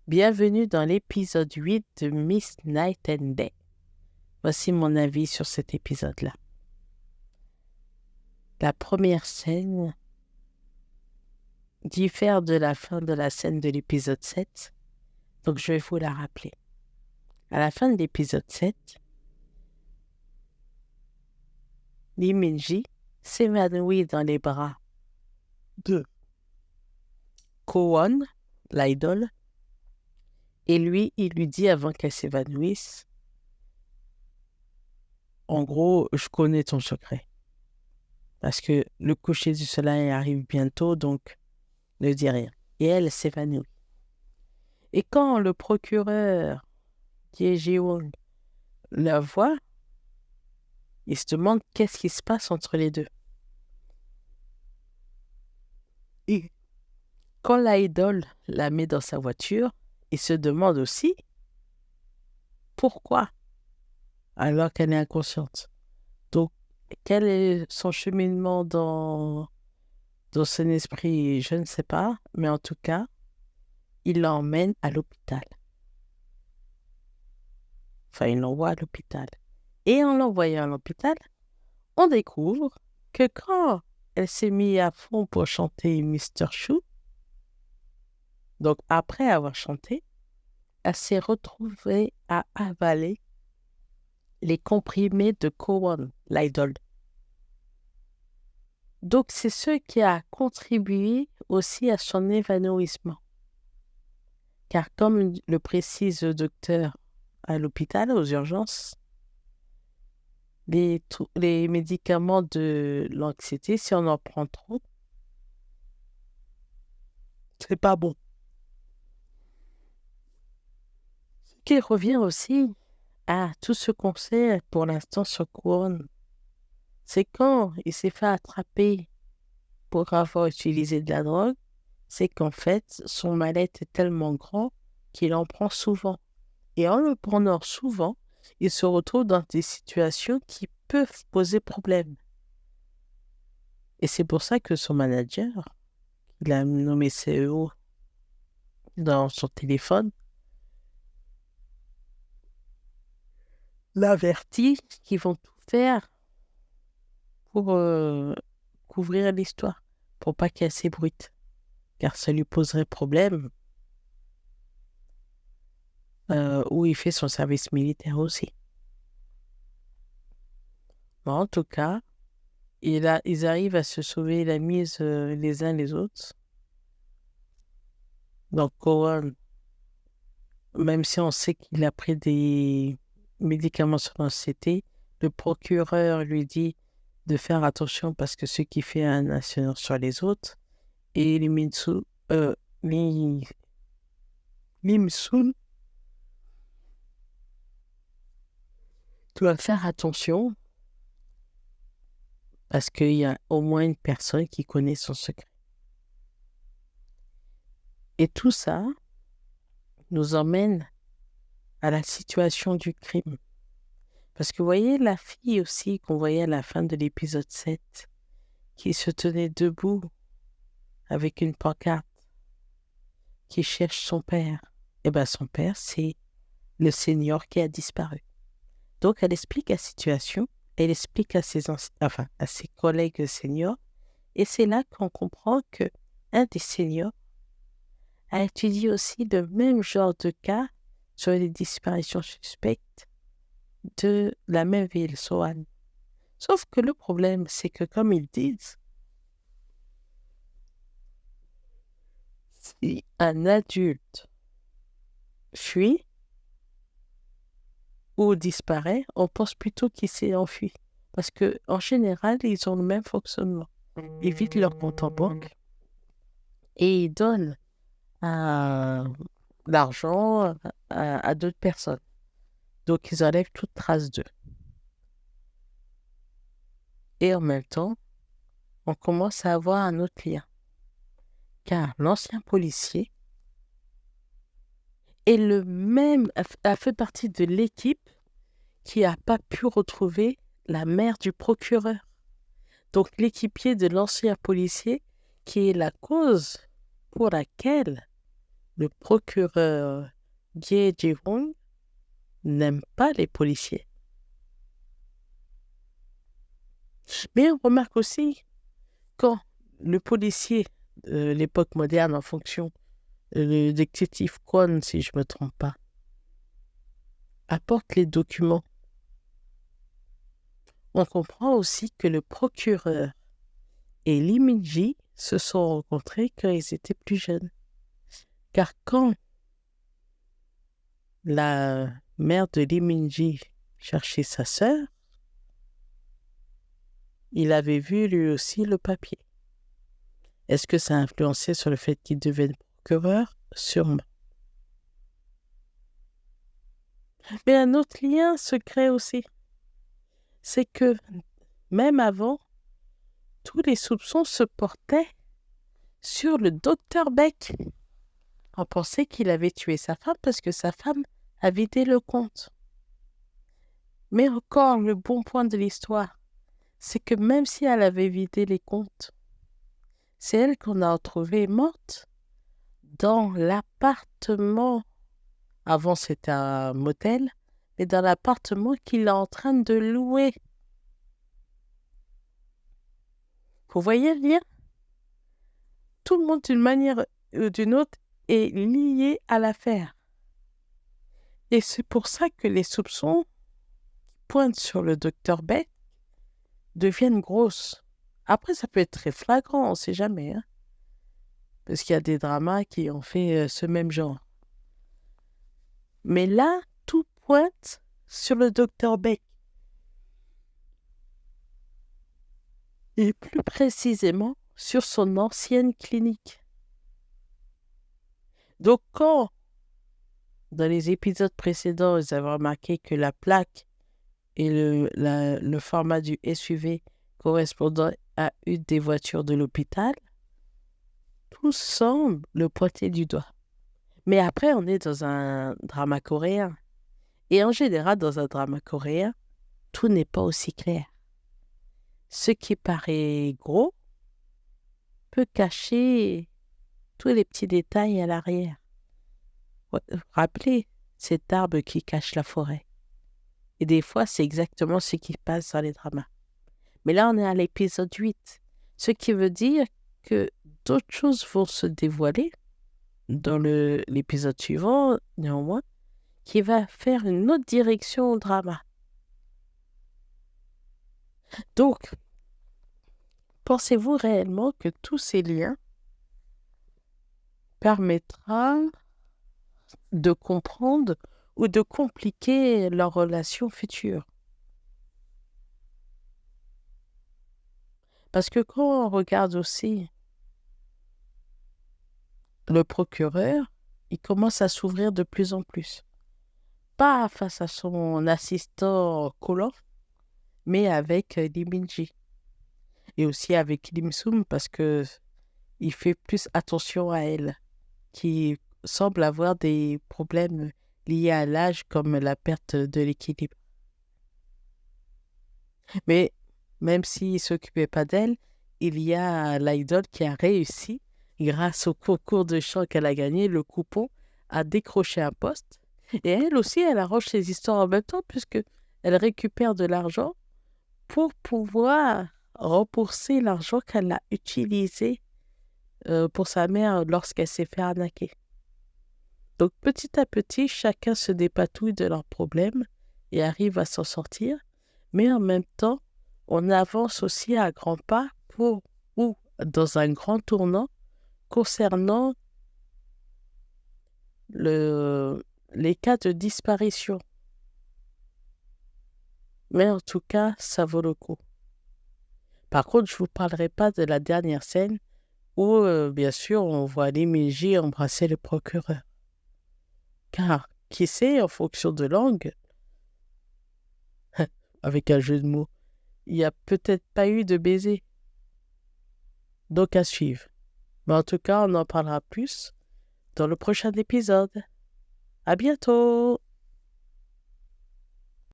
Bienvenue dans l'épisode 8 de Miss Night and Day. Voici mon avis sur cet épisode-là. La première scène diffère de la fin de la scène de l'épisode 7, donc je vais vous la rappeler. À la fin de l'épisode 7, Lee Min-ji s'évanouit dans les bras de Kwon, l'idole, et lui, il lui dit avant qu'elle s'évanouisse, en gros, je connais ton secret. Parce que le coucher du soleil arrive bientôt, donc ne dis rien. Et elle s'évanouit. Et quand le procureur Ye Ji-won la voit, il se demande qu'est-ce qui se passe entre les deux. Et quand l'idole la met dans sa voiture, il se demande aussi pourquoi, alors qu'elle est inconsciente. Donc, quel est son cheminement dans son esprit, je ne sais pas, mais en tout cas, il l'emmène à l'hôpital. Enfin, il l'envoie à l'hôpital. Et en l'envoyant à l'hôpital, on découvre que quand elle s'est mise à fond pour chanter Mr. Chou, donc après avoir chanté, elle s'est retrouvée à avaler les comprimés de Kwon, l'idole. Donc, c'est ce qui a contribué aussi à son évanouissement. Car comme le précise le docteur à l'hôpital, aux urgences, les médicaments de l'anxiété, si on en prend trop, c'est pas bon. Ce qui revient aussi à tout ce qu'on sait pour l'instant sur Kwon, c'est quand il s'est fait attraper pour avoir utilisé de la drogue, c'est qu'en fait, son mal-être est tellement grand qu'il en prend souvent. Et en le prenant souvent, il se retrouve dans des situations qui peuvent poser problème. Et c'est pour ça que son manager, il a nommé CEO dans son téléphone, l'avertit qu'ils vont tout faire pour couvrir l'histoire, pour pas qu'elle s'ébruite, car ça lui poserait problème où il fait son service militaire aussi. Mais en tout cas, ils arrivent à se sauver la mise les uns les autres. Donc, Kwon, même si on sait qu'il a pris des médicaments sur l'anxiété, le procureur lui dit de faire attention parce que ce qui fait un ascendant sur les autres, et Lim Soon doit faire attention parce qu'il y a au moins une personne qui connaît son secret. Et tout ça nous emmène à la situation du crime. Parce que vous voyez la fille aussi qu'on voyait à la fin de l'épisode 7 qui se tenait debout avec une pancarte qui cherche son père. Eh bien, son père, c'est le senior qui a disparu. Donc, elle explique la situation, elle explique à ses collègues seniors, et c'est là qu'on comprend qu'un des seniors a étudié aussi le même genre de cas sur les disparitions suspectes de la même ville, Sohan. Sauf que le problème, c'est que, comme ils disent, si un adulte fuit ou disparaît, on pense plutôt qu'il s'est enfui. Parce qu'en général, ils ont le même fonctionnement. Ils vident leur compte en banque et ils donnent l'argent à d'autres personnes. Donc, ils enlèvent toute trace d'eux. Et en même temps, on commence à avoir un autre lien. Car l'ancien policier est le même, a fait partie de l'équipe qui n'a pas pu retrouver la mère du procureur. Donc, l'équipier de l'ancien policier qui est la cause pour laquelle le procureur Ye Ji-won n'aime pas les policiers. Mais on remarque aussi, quand le policier de l'époque moderne en fonction, le détective Kwon, si je ne me trompe pas, apporte les documents, on comprend aussi que le procureur et Lee Min-ji se sont rencontrés quand ils étaient plus jeunes. Car quand la mère de Lee Min-ji cherchait sa sœur, il avait vu lui aussi le papier. Est-ce que ça a influencé sur le fait qu'il devienne procureur? Sûrement. Mais un autre lien se crée aussi. C'est que même avant, tous les soupçons se portaient sur le docteur Beck. On pensait qu'il avait tué sa femme parce que sa femme a vidé le compte. Mais encore, le bon point de l'histoire, c'est que même si elle avait vidé les comptes, c'est elle qu'on a retrouvée morte dans l'appartement. Avant, c'était un motel, mais dans l'appartement qu'il est en train de louer. Vous voyez le lien? Tout le monde, d'une manière ou d'une autre, est lié à l'affaire. Et c'est pour ça que les soupçons qui pointent sur le docteur Beck deviennent grosses. Après, ça peut être très flagrant, on ne sait jamais. Hein? Parce qu'il y a des dramas qui ont fait ce même genre. Mais là, tout pointe sur le docteur Beck. Et plus précisément, sur son ancienne clinique. Donc, quand, dans les épisodes précédents, ils avaient remarqué que la plaque et le format du SUV correspondant à une des voitures de l'hôpital, tout semble le pointer du doigt. Mais après, on est dans un drama coréen. Et en général, dans un drama coréen, tout n'est pas aussi clair. Ce qui paraît gros peut cacher tous les petits détails à l'arrière. Rappelez cet arbre qui cache la forêt. Et des fois, c'est exactement ce qui passe dans les dramas. Mais là, on est à l'épisode 8. Ce qui veut dire que d'autres choses vont se dévoiler dans l'épisode suivant, néanmoins, qui va faire une autre direction au drama. Donc, pensez-vous réellement que tous ces liens permettront de comprendre ou de compliquer leur relation future? Parce que quand on regarde aussi le procureur, il commence à s'ouvrir de plus en plus. Pas face à son assistant collant, mais avec Lee Min-ji. Et aussi avec Lim Sum parce que il fait plus attention à elle, qui semble avoir des problèmes liés à l'âge comme la perte de l'équilibre. Mais même s'il ne s'occupait pas d'elle, il y a l'idole qui a réussi, grâce au concours de chant qu'elle a gagné, le coupon, à décrocher un poste. Et elle aussi, elle arrange ses histoires en même temps, puisqu'elle récupère de l'argent pour pouvoir rembourser l'argent qu'elle a utilisé pour sa mère lorsqu'elle s'est fait arnaquer. Donc petit à petit, chacun se dépatouille de leurs problèmes et arrive à s'en sortir, mais en même temps, on avance aussi à grands pas ou dans un grand tournant concernant les cas de disparition. Mais en tout cas, ça vaut le coup. Par contre, je ne vous parlerai pas de la dernière scène où, bien sûr, on voit Lee Min-ji embrasser le procureur. Car, qui sait, en fonction de langue, avec un jeu de mots, il n'y a peut-être pas eu de baiser. Donc à suivre. Mais en tout cas, on en parlera plus dans le prochain épisode. À bientôt!